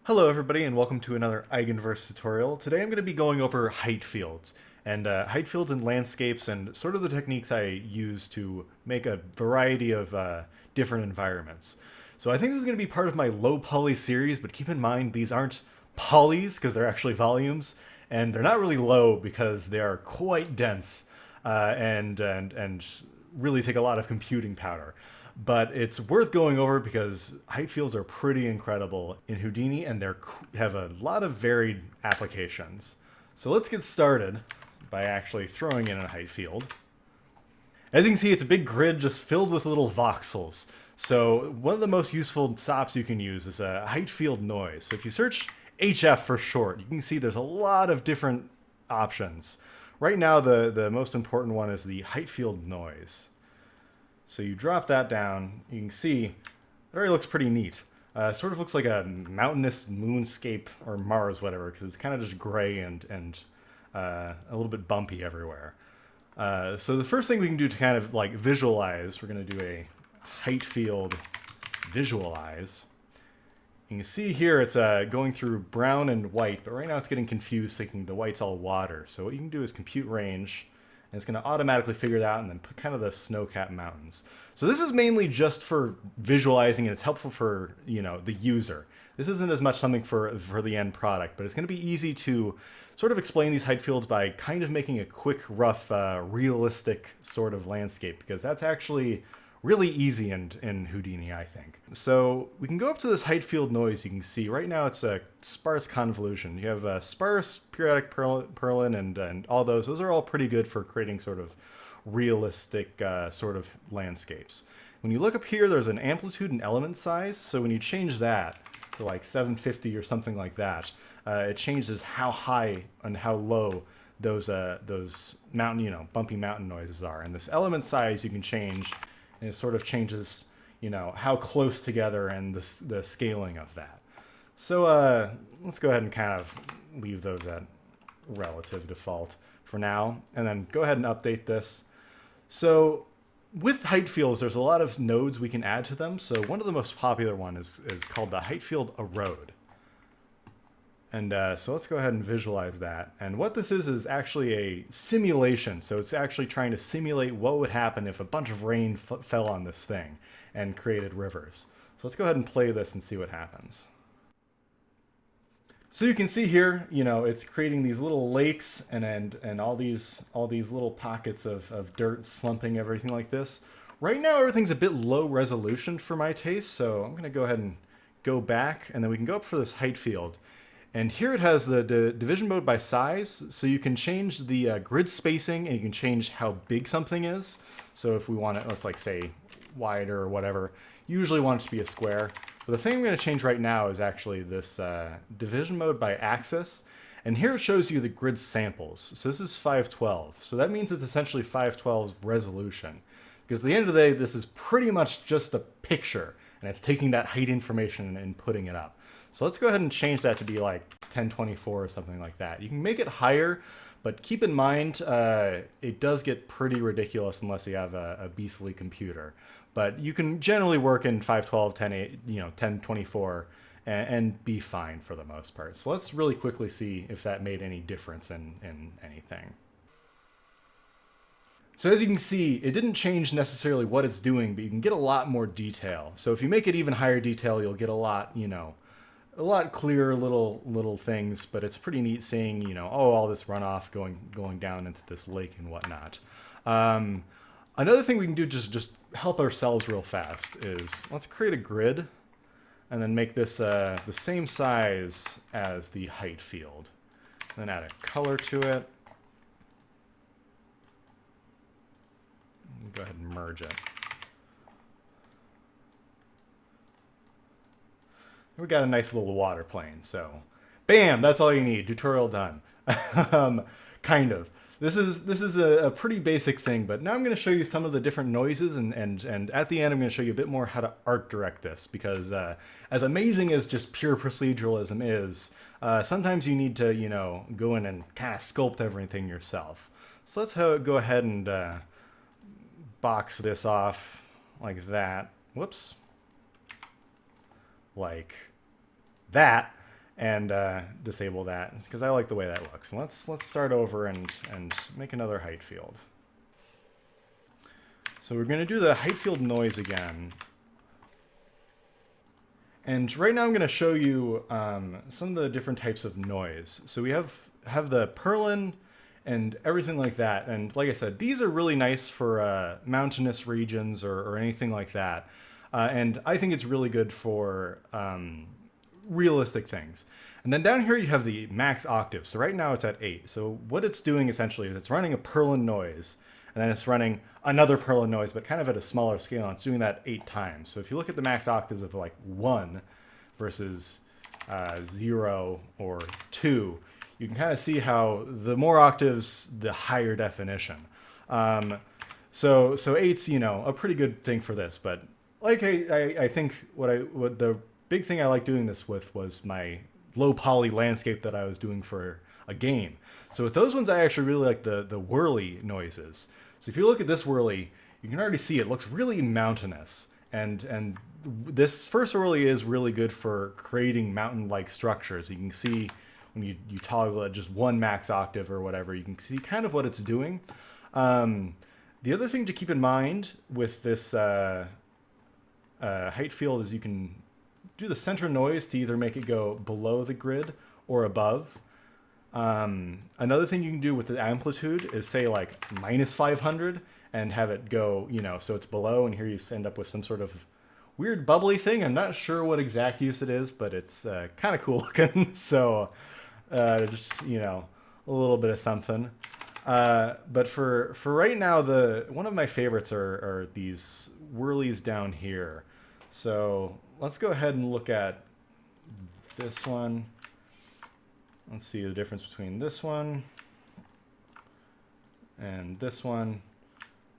Hello everybody and welcome to another Eigenverse tutorial. Today I'm going to be going over height fields and height fields in landscapes and sort of the techniques I use to make a variety of different environments. So I think this is going to be part of my low poly series, but keep in mind these aren't polys because they're actually volumes, and they're not really low because they are quite dense and really take a lot of computing power. But it's worth going over because height fields are pretty incredible in Houdini and they have a lot of varied applications. So let's get started by actually throwing in a height field. As you can see, it's a big grid just filled with little voxels. So one of the most useful stops you can use is a height field noise. So if you search HF for short, you can see there's a lot of different options. Right now, the most important one is the height field noise. So you drop that down, you can see it already looks pretty neat. Sort of looks like a mountainous moonscape or Mars, whatever, because it's kind of just gray and a little bit bumpy everywhere. So the first thing we can do to kind of like visualize, we're going to do a height field visualize. You can see here it's going through brown and white, but right now it's getting confused thinking the white's all water. So what you can do is compute range, and it's going to automatically figure it out and then put kind of the snow-capped mountains. So this is mainly just for visualizing, and it's helpful for, you know, the user. This isn't as much something for the end product, but it's going to be easy to sort of explain these height fields by kind of making a quick, rough, realistic sort of landscape, because that's actually really easy in Houdini, I think. So we can go up to this height field noise. You can see right now it's a sparse convolution. You have sparse, periodic Perlin, and all those. Those are all pretty good for creating sort of realistic sort of landscapes. When you look up here, there's an amplitude and element size. So when you change that to like 750 or something like that, it changes how high and how low those mountain, bumpy mountain noises are. And this element size you can change, and it sort of changes, how close together and the scaling of that. So let's go ahead and kind of leave those at relative default for now, and then go ahead and update this. So with height fields, there's a lot of nodes we can add to them. So one of the most popular one is called the height field erode. And so let's go ahead and visualize that. And what this is actually a simulation. So it's actually trying to simulate what would happen if a bunch of rain fell on this thing and created rivers. So let's go ahead and play this and see what happens. So you can see here, it's creating these little lakes and all these little pockets of dirt slumping, everything like this. Right now, everything's a bit low resolution for my taste. So I'm going to go ahead and go back, and then we can go up for this height field. And here it has the division mode by size, so you can change the grid spacing and you can change how big something is. So if we want it, let's like say wider or whatever, usually want it to be a square. But the thing I'm going to change right now is actually this division mode by axis. And here it shows you the grid samples. So this is 512. So that means it's essentially 512's resolution. Because at the end of the day, this is pretty much just a picture, and it's taking that height information and putting it up. So let's go ahead and change that to be like 1024 or something like that. You can make it higher, but keep in mind it does get pretty ridiculous unless you have a beastly computer. But you can generally work in 512, 1024 and be fine for the most part. So let's really quickly see if that made any difference in anything. So as you can see, it didn't change necessarily what it's doing, but you can get a lot more detail. So if you make it even higher detail, you'll get a lot clearer little things, but it's pretty neat seeing, all this runoff going down into this lake and whatnot. Another thing we can do just help ourselves real fast is let's create a grid and then make this the same size as the height field. Then add a color to it. Go ahead and merge it. We got a nice little water plane, so bam, that's all you need. Tutorial done. Kind of. This is a pretty basic thing, but now I'm going to show you some of the different noises, and at the end I'm going to show you a bit more how to art direct this, because as amazing as just pure proceduralism is, sometimes you need to, go in and kind of sculpt everything yourself. So let's go ahead and box this off like that. Whoops. Like that. and disable that because I like the way that looks. And let's start over and make another height field. So we're going to do the height field noise again. And right now I'm going to show you some of the different types of noise. So we have the Perlin and everything like that. And like I said, these are really nice for mountainous regions or anything like that. And I think it's really good for realistic things. And then down here you have the max octave. So right now it's at 8. So what it's doing essentially is it's running a Perlin noise, and then it's running another Perlin noise, but kind of at a smaller scale, and it's doing that 8 times. So if you look at the max octaves of like 1 versus 0 or 2, you can kind of see how the more octaves, the higher definition. So 8's, you know, a pretty good thing for this, but like I think what the big thing I like doing this with was my low poly landscape that I was doing for a game. So with those ones, I actually really like the whirly noises. So if you look at this whirly, you can already see it looks really mountainous. And this first whirly is really good for creating mountain-like structures. You can see when you toggle at just one max octave or whatever, you can see kind of what it's doing. The other thing to keep in mind with this height field is you can do the center noise to either make it go below the grid or above. Another thing you can do with the amplitude is say like -500 and have it go, you know, so it's below, and here you end up with some sort of weird bubbly thing. I'm not sure what exact use it is, but it's kind of cool looking. So just, you know, a little bit of something. But for right now, one of my favorites are these whirlies down here. So let's go ahead and look at this one. Let's see the difference between this one and this one.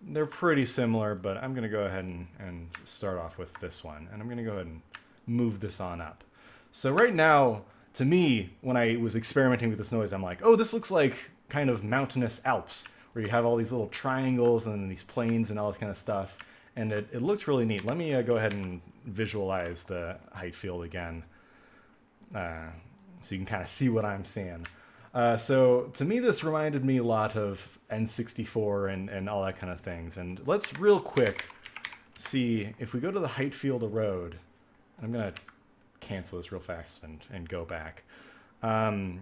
They're pretty similar, but I'm going to go ahead and start off with this one. And I'm going to go ahead and move this on up. So right now, to me, when I was experimenting with this noise, I'm like, oh, this looks like kind of mountainous Alps, where you have all these little triangles and then these plains and all that kind of stuff. And it looks really neat. Let me go ahead and visualize the height field again, so you can kind of see what I'm seeing. So to me, this reminded me a lot of N64 and all that kind of things. And let's real quick see if we go to the height field of road. I'm going to cancel this real fast and go back. And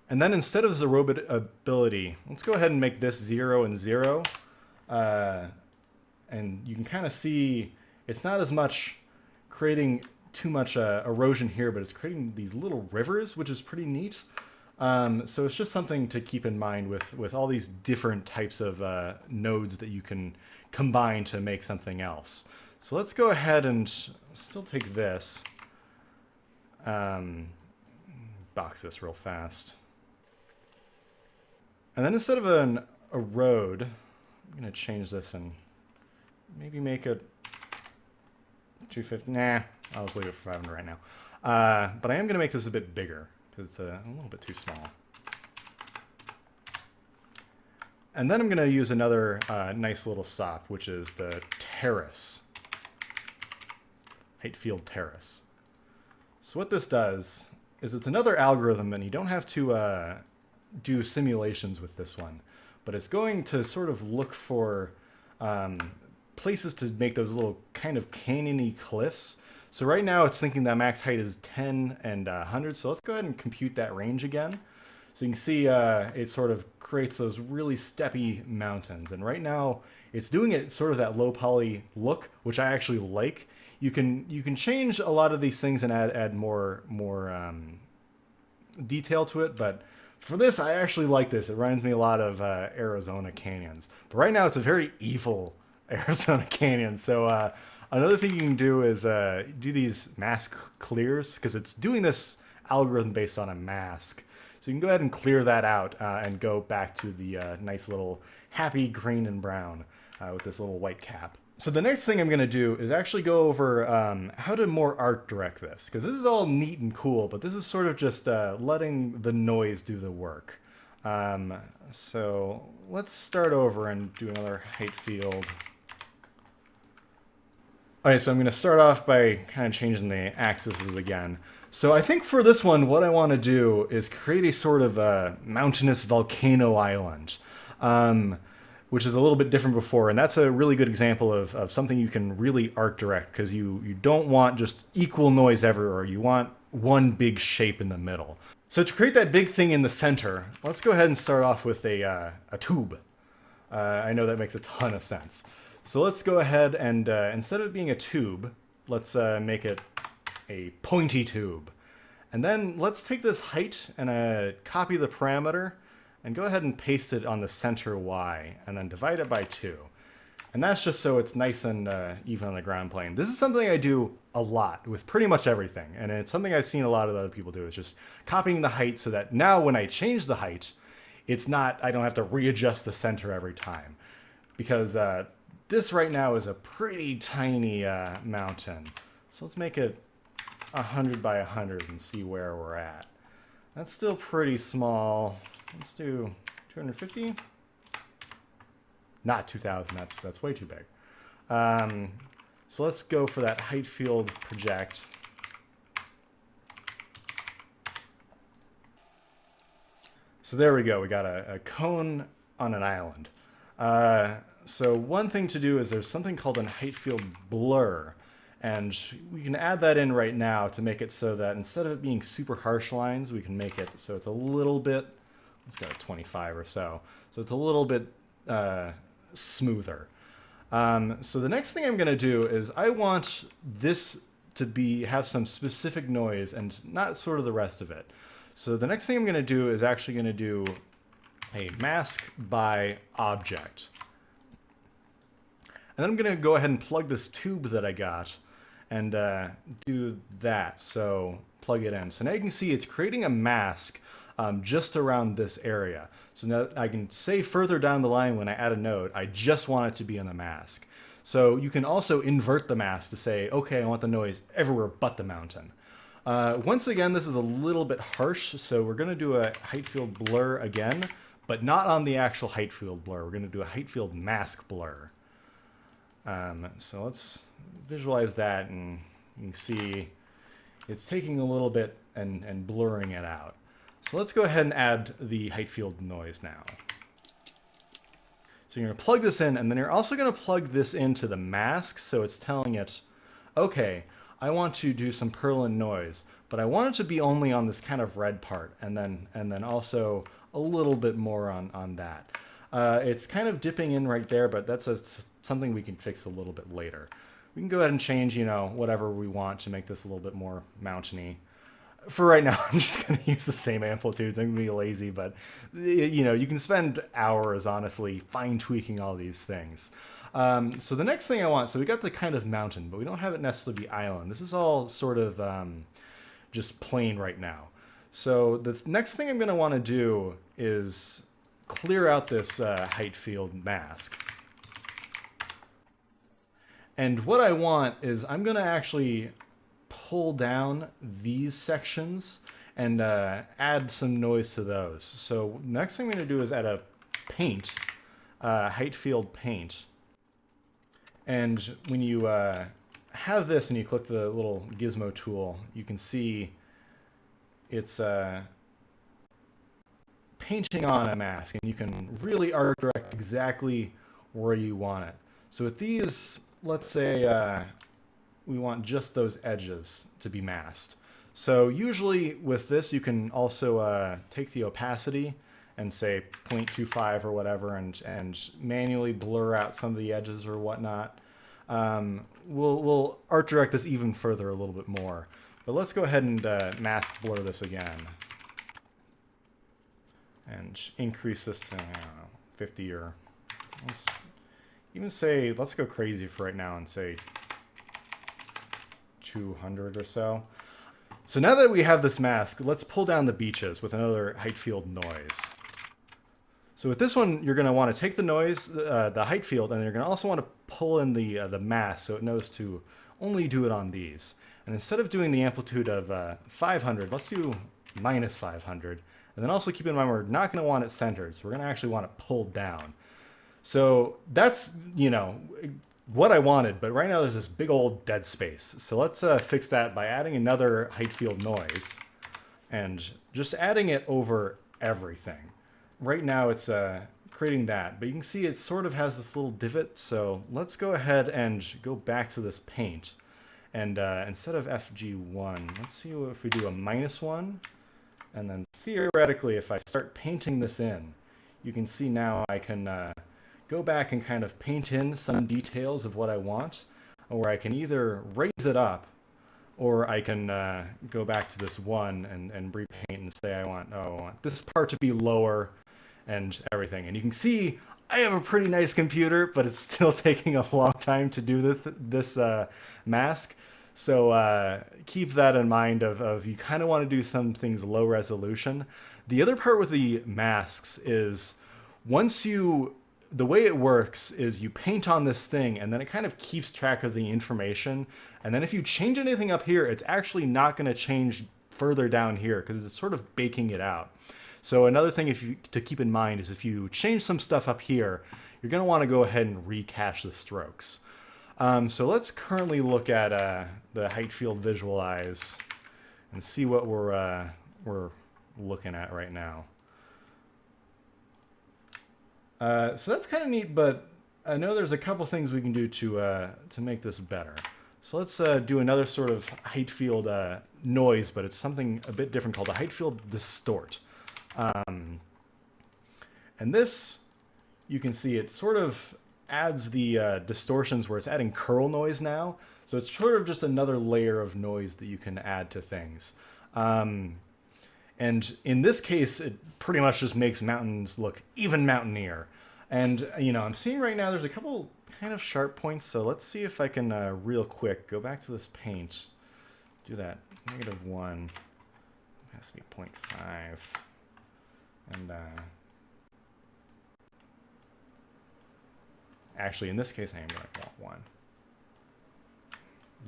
then instead of the robot ability, let's go ahead and make this 0 and 0. And you can kind of see it's not as much creating too much erosion here, but it's creating these little rivers, which is pretty neat. So it's just something to keep in mind with all these different types of nodes that you can combine to make something else. So let's go ahead and still take this. Box this real fast. And then instead of a road, I'm going to change this and maybe make it 250. Nah, I'll just leave it for 500 right now. But I am going to make this a bit bigger because it's a little bit too small. And then I'm going to use another nice little stop, which is the terrace. Height field terrace. So what this does is it's another algorithm, and you don't have to do simulations with this one. But it's going to sort of look for places to make those little kind of canyon-y cliffs. So right now it's thinking that max height is 10 and 100. So let's go ahead and compute that range again. So you can see it sort of creates those really steppy mountains. And right now it's doing it sort of that low poly look, which I actually like. You can change a lot of these things and add more detail to it, but for this, I actually like this. It reminds me a lot of Arizona canyons. But right now, it's a very evil Arizona canyon. So another thing you can do is do these mask clears, because it's doing this algorithm based on a mask. So you can go ahead and clear that out and go back to the nice little happy green and brown with this little white cap. So the next thing I'm going to do is actually go over how to more art direct this, because this is all neat and cool, but this is sort of just letting the noise do the work. So let's start over and do another height field. Okay, so I'm going to start off by kind of changing the axes again. So I think for this one, what I want to do is create a sort of mountainous volcano island, which is a little bit different before. And that's a really good example of something you can really art direct, because you don't want just equal noise everywhere. You want one big shape in the middle. So to create that big thing in the center, let's go ahead and start off with a tube. I know that makes a ton of sense. So let's go ahead and instead of it being a tube, let's make it a pointy tube. And then let's take this height and copy the parameter and go ahead and paste it on the center Y and then divide it by 2. And that's just so it's nice and even on the ground plane. This is something I do a lot with pretty much everything. And it's something I've seen a lot of other people do, is just copying the height so that now when I change the height, it's not, I don't have to readjust the center every time. Because this right now is a pretty tiny mountain. So let's make it 100 by 100 and see where we're at. That's still pretty small. Let's do 250. Not 2000. That's way too big. So let's go for that height field project. So there we go. We got a cone on an island. So one thing to do is there's something called a height field blur. And we can add that in right now to make it so that instead of it being super harsh lines, we can make it so it's a little bit, let's go to 25 or so. So it's a little bit smoother. So the next thing I'm going to do is I want this to have some specific noise and not sort of the rest of it. So the next thing I'm going to do is actually going to do a mask by object. And then I'm going to go ahead and plug this tube that I got and do that. So plug it in. So now you can see it's creating a mask just around this area. So now I can say further down the line when I add a node, I just want it to be in the mask. So you can also invert the mask to say, okay, I want the noise everywhere but the mountain. Once again, this is a little bit harsh, so we're going to do a height field blur again, but not on the actual height field blur. We're going to do a height field mask blur. So let's visualize that, and you can see it's taking a little bit and blurring it out. So let's go ahead and add the height field noise now. So you're going to plug this in, and then you're also going to plug this into the mask, so it's telling it, okay, I want to do some purlin noise, but I want it to be only on this kind of red part, and then also a little bit more on that. It's kind of dipping in right there, but that's something we can fix a little bit later. We can go ahead and change, whatever we want to make this a little bit more mountainy. For right now, I'm just going to use the same amplitudes. I'm going to be lazy, but you can spend hours, honestly, fine-tweaking all these things. So the next thing I want, so we got the kind of mountain, but we don't have it necessarily be island. This is all sort of just plain right now. So the next thing I'm going to want to do is clear out this height field mask. And what I want is I'm going to actually pull down these sections and add some noise to those. So next thing I'm going to do is add a paint, height field paint. And when you have this and you click the little gizmo tool, you can see it's painting on a mask, and you can really art direct exactly where you want it. So with these, let's say we want just those edges to be masked. So usually with this, you can also take the opacity and say 0.25 or whatever, and manually blur out some of the edges or whatnot. We'll art direct this even further a little bit more. But let's go ahead and mask blur this again. And increase this to, I don't know, 50 or... Let's even say, let's go crazy for right now and say 200 or so. So now that we have this mask, let's pull down the beaches with another height field noise. So with this one, you're going to want to take the noise, the height field, and you're going to also want to pull in the mask so it knows to only do it on these. And instead of doing the amplitude of 500, let's do minus 500. And then also keep in mind we're not going to want it centered, so we're going to actually want it pulled down. So that's, what I wanted, but right now there's this big old dead space. So let's fix that by adding another height field noise and just adding it over everything. Right now it's creating that, but you can see it sort of has this little divot. So let's go ahead and go back to this paint. And instead of FG1, let's see if we do a -1. And then theoretically, if I start painting this in, you can see now I can go back and kind of paint in some details of what I want, or I can either raise it up, or I can go back to this one and repaint and say I want this part to be lower and everything. And you can see I have a pretty nice computer, but it's still taking a long time to do this mask. So keep that in mind of you kind of want to do some things low resolution. The other part with the masks is the way it works is you paint on this thing and then it kind of keeps track of the information. And then if you change anything up here, it's actually not going to change further down here because it's sort of baking it out. So another thing to keep in mind is if you change some stuff up here, you're going to want to go ahead and recache the strokes. So let's currently look at the height field visualize and see what we're looking at right now. So that's kind of neat, but I know there's a couple things we can do to make this better. So let's do another sort of height field noise, but it's something a bit different called a height field distort. And this, you can see it sort of adds the distortions where it's adding curl noise now. So it's sort of just another layer of noise that you can add to things. And in this case, it pretty much just makes mountains look even mountainier. And, I'm seeing right now there's a couple kind of sharp points. So let's see if I can real quick go back to this paint, do that -1, opacity 0.5. And actually, in this case, I am going to want 1.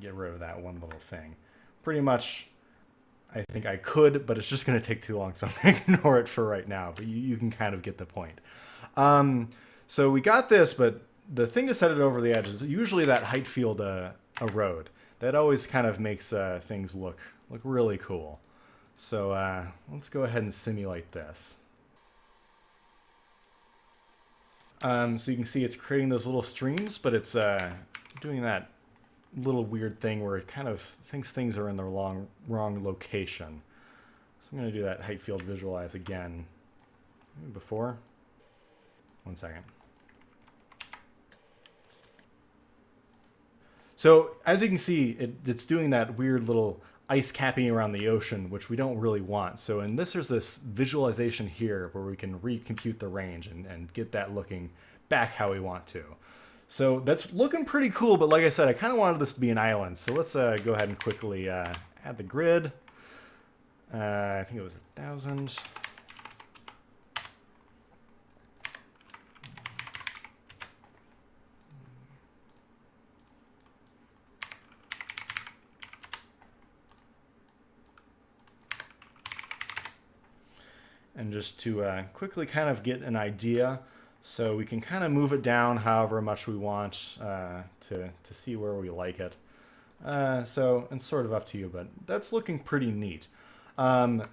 Get rid of that one little thing. Pretty much, I think I could, but it's just going to take too long, so I'm going to ignore it for right now. But you can kind of get the point. So we got this, but the thing to set it over the edge is usually that height field erode. That always kind of makes things look really cool. So let's go ahead and simulate this. So you can see it's creating those little streams, but it's doing that little weird thing where it kind of thinks things are in the wrong location. So I'm going to do that height field visualize again. Maybe before. 1 second. So as you can see, it's doing that weird little ice capping around the ocean, which we don't really want. So in this, there's this visualization here where we can recompute the range and get that looking back how we want to. So that's looking pretty cool, but like I said, I kind of wanted this to be an island. So let's go ahead and quickly add the grid. I think it was 1,000. And just to quickly kind of get an idea, so we can kind of move it down however much we want to see where we like it. So it's sort of up to you, but that's looking pretty neat. And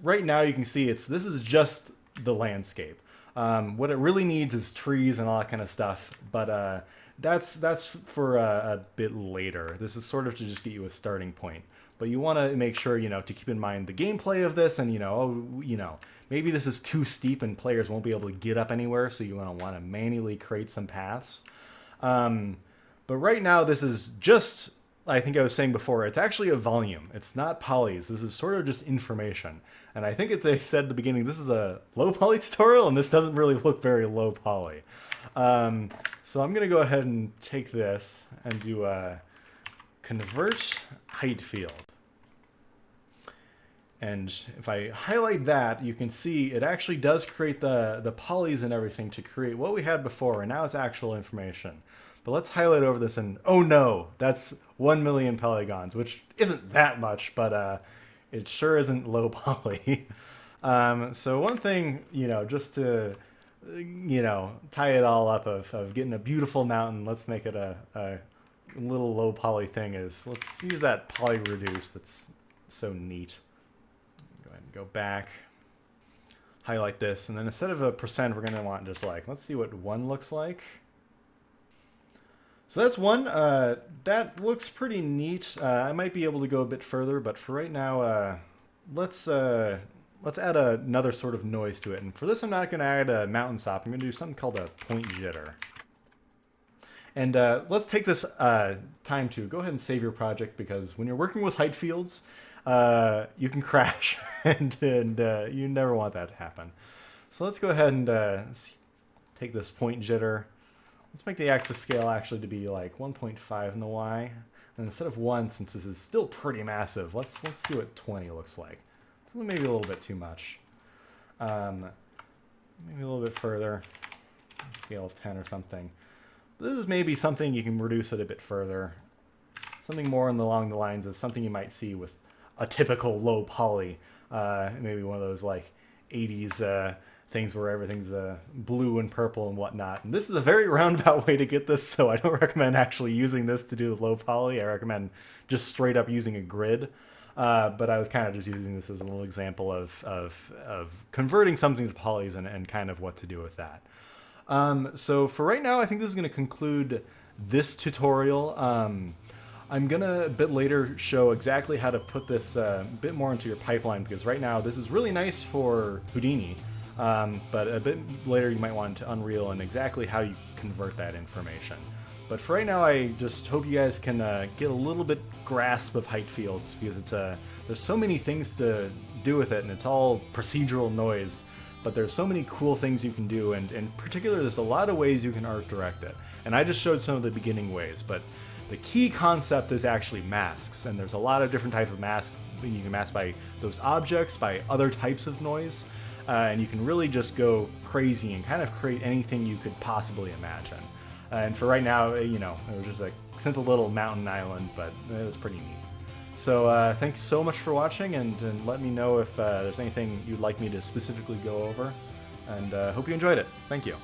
right now you can see this is just the landscape. What it really needs is trees and all that kind of stuff, but that's for a bit later. This is sort of to just get you a starting point. But you want to make sure, to keep in mind the gameplay of this, and maybe this is too steep and players won't be able to get up anywhere, so you want to manually create some paths. But right now, this is just, I think I was saying before, it's actually a volume. It's not polys. This is sort of just information. And I think they said at the beginning, this is a low poly tutorial, and this doesn't really look very low poly. So I'm going to go ahead and take this and do a convert height field. And if I highlight that, you can see it actually does create the polys and everything to create what we had before, and now it's actual information. But let's highlight over this, and oh no, that's 1 million polygons, which isn't that much, but it sure isn't low poly. So one thing, just to you know, tie it all up of getting a beautiful mountain. Let's make it a little low poly thing. Let's use that poly reduce. That's so neat. Go ahead and go back. Highlight this, and then instead of a percent, we're gonna want just like, let's see what 1 looks like. So that's 1. That looks pretty neat. I might be able to go a bit further, but for right now, let's add another sort of noise to it. And for this, I'm not gonna add a mountain stop. I'm gonna do something called a point jitter. And let's take this time to go ahead and save your project, because when you're working with height fields, you can crash, and you never want that to happen. So let's go ahead and take this point jitter. Let's make the axis scale actually to be like 1.5 in the Y. And instead of 1, since this is still pretty massive, let's see what 20 looks like. It's maybe a little bit too much. Maybe a little bit further. Scale of 10 or something. This is maybe something you can reduce it a bit further. Something more along the lines of something you might see with a typical low poly. Maybe one of those like 80s things where everything's blue and purple and whatnot. And this is a very roundabout way to get this, so I don't recommend actually using this to do the low poly. I recommend just straight up using a grid. But I was kind of just using this as a little example of converting something to polys and kind of what to do with that. So for right now, I think this is going to conclude this tutorial. I'm going to a bit later show exactly how to put this a bit more into your pipeline, because right now this is really nice for Houdini, but a bit later you might want to Unreal and exactly how you convert that information. But for right now, I just hope you guys can get a little bit grasp of height fields, because it's there's so many things to do with it, and it's all procedural noise. But there's so many cool things you can do, and in particular, there's a lot of ways you can art direct it. And I just showed some of the beginning ways, but the key concept is actually masks, and there's a lot of different types of masks. You can mask by those objects, by other types of noise, and you can really just go crazy and kind of create anything you could possibly imagine. And for right now, you know, it was just a simple little mountain island, but it was pretty neat. So thanks so much for watching, and let me know if there's anything you'd like me to specifically go over, and hope you enjoyed it. Thank you.